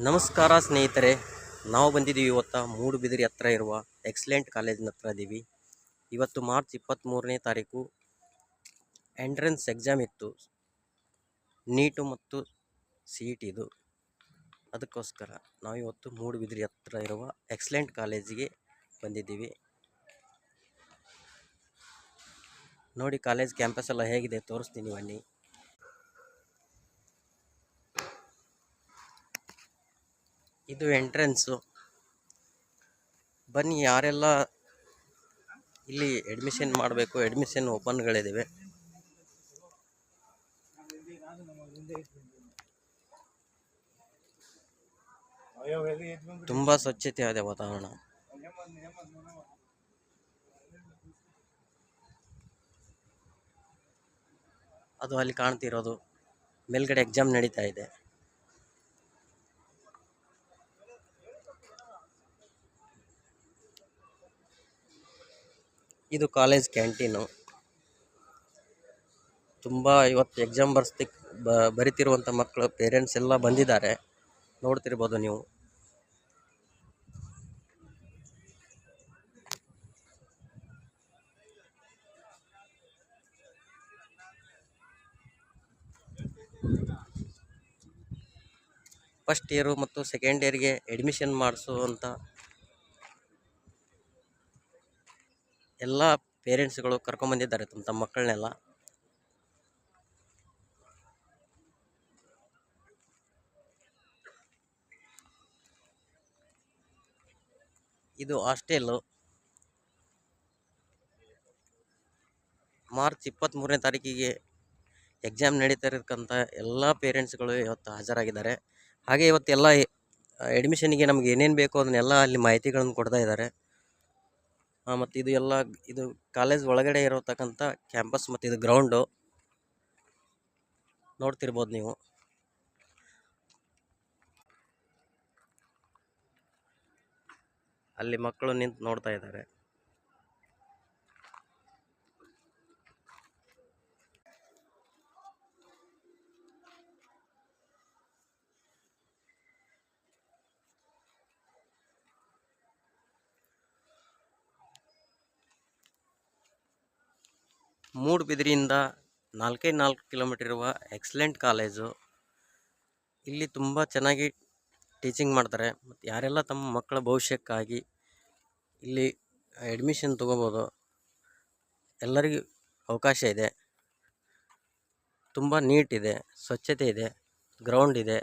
ನಮಸ್ಕಾರ ಸ್ನೇಹಿತರೆ, ನಾವು ಬಂದಿದ್ದೀವಿ ಇವತ್ತು ಮೂಡುಬಿದಿರೆ ಹತ್ರ ಇರುವ ಎಕ್ಸಲೆಂಟ್ ಕಾಲೇಜಿನ ಹತ್ರ ಇದ್ದೀವಿ. ಇವತ್ತು ಮಾರ್ಚ್ 23ನೇ ತಾರೀಕು ಎಂಟ್ರೆನ್ಸ್ ಎಕ್ಸಾಮ್ ಇತ್ತು, ನೀಟು ಮತ್ತು CET. ಅದಕ್ಕೋಸ್ಕರ ನಾವು ಇವತ್ತು ಮೂಡುಬಿದಿರೆ ಹತ್ರ ಇರುವ ಎಕ್ಸಲೆಂಟ್ ಕಾಲೇಜಿಗೆ ಬಂದಿದ್ದೀವಿ. ನೋಡಿ ಕಾಲೇಜ್ ಕ್ಯಾಂಪಸ್ ಎಲ್ಲ ಹೇಗಿದೆ ತೋರಿಸ್ತೀನಿ ಬನ್ನಿ. ಇದು ಎಂಟ್ರೆನ್ಸು. ಬನ್ನಿ, ಯಾರೆಲ್ಲ ಇಲ್ಲಿ ಅಡ್ಮಿಷನ್ ಮಾಡಬೇಕು, ಅಡ್ಮಿಷನ್ ಓಪನ್ಗಳಿದ್ದಾವೆ. ತುಂಬ ಸ್ವಚ್ಛತೆ ಇದೆ ವಾತಾವರಣ. ಅದು ಅಲ್ಲಿ ಕಾಣ್ತಿರೋದು ಮೇಲ್ಗಡೆ ಎಕ್ಸಾಮ್ ನಡೀತಾ ಇದೆ. ಇದು ಕಾಲೇಜ್ ಕ್ಯಾಂಟೀನು. ತುಂಬ ಇವತ್ತು ಎಕ್ಸಾಮ್ ಬರಿತಿರುವಂಥ ಮಕ್ಕಳು ಪೇರೆಂಟ್ಸ್ ಎಲ್ಲ ಬಂದಿದ್ದಾರೆ, ನೋಡ್ತಿರ್ಬೋದು ನೀವು. ಫಸ್ಟ್ ಇಯರು ಮತ್ತು ಸೆಕೆಂಡ್ ಇಯರ್ಗೆ ಅಡ್ಮಿಷನ್ ಮಾಡಿಸುವಂಥ ಎಲ್ಲ ಪೇರೆಂಟ್ಸ್ಗಳು ಕರ್ಕೊಂಬಂದಿದ್ದಾರೆ ತಮ್ಮ ಮಕ್ಕಳನ್ನೆಲ್ಲ. ಇದು ಹಾಸ್ಟೆಲ್ಲು. ಮಾರ್ಚ್ 23ನೇ ತಾರೀಕಿಗೆ ಎಕ್ಸಾಮ್ ನಡೀತಾ ಇರತಕ್ಕಂಥ ಎಲ್ಲ ಪೇರೆಂಟ್ಸ್ಗಳು ಇವತ್ತು ಹಾಜರಾಗಿದ್ದಾರೆ. ಹಾಗೆ ಇವತ್ತೆಲ್ಲ ಅಡ್ಮಿಷನ್ಗೆ ನಮ್ಗೆ ಏನೇನು ಬೇಕೋ ಅದನ್ನೆಲ್ಲ ಅಲ್ಲಿ ಮಾಹಿತಿಗಳನ್ನು ಕೊಡ್ತಾ ಇದ್ದಾರೆ. ಮತ್ತು ಇದು ಕಾಲೇಜ್ ಒಳಗಡೆ ಇರತಕ್ಕಂಥ ಕ್ಯಾಂಪಸ್ ಮತ್ತು ಇದು ಗ್ರೌಂಡು ನೋಡ್ತಿರ್ಬೋದು ನೀವು. ಅಲ್ಲಿ ಮಕ್ಕಳು ನಿಂತು ನೋಡ್ತಾ ಇದ್ದಾರೆ. ಮೂಡುಬಿದಿರೆಯಿಂದ 4 ಕಿಲೋಮೀಟರ್ ಇರುವ ಎಕ್ಸಲೆಂಟ್ ಕಾಲೇಜು. ಇಲ್ಲಿ ತುಂಬ ಚೆನ್ನಾಗಿ ಟೀಚಿಂಗ್ ಮಾಡ್ತಾರೆ. ಮತ್ತು ಯಾರೆಲ್ಲ ತಮ್ಮ ಮಕ್ಕಳ ಭವಿಷ್ಯಕ್ಕಾಗಿ ಇಲ್ಲಿ ಅಡ್ಮಿಷನ್ ತೊಗೋಬೋದು, ಎಲ್ಲರಿಗೂ ಅವಕಾಶ ಇದೆ. ತುಂಬ ನೀಟ್ ಇದೆ, ಸ್ವಚ್ಛತೆ ಇದೆ, ಗ್ರೌಂಡ್ ಇದೆ.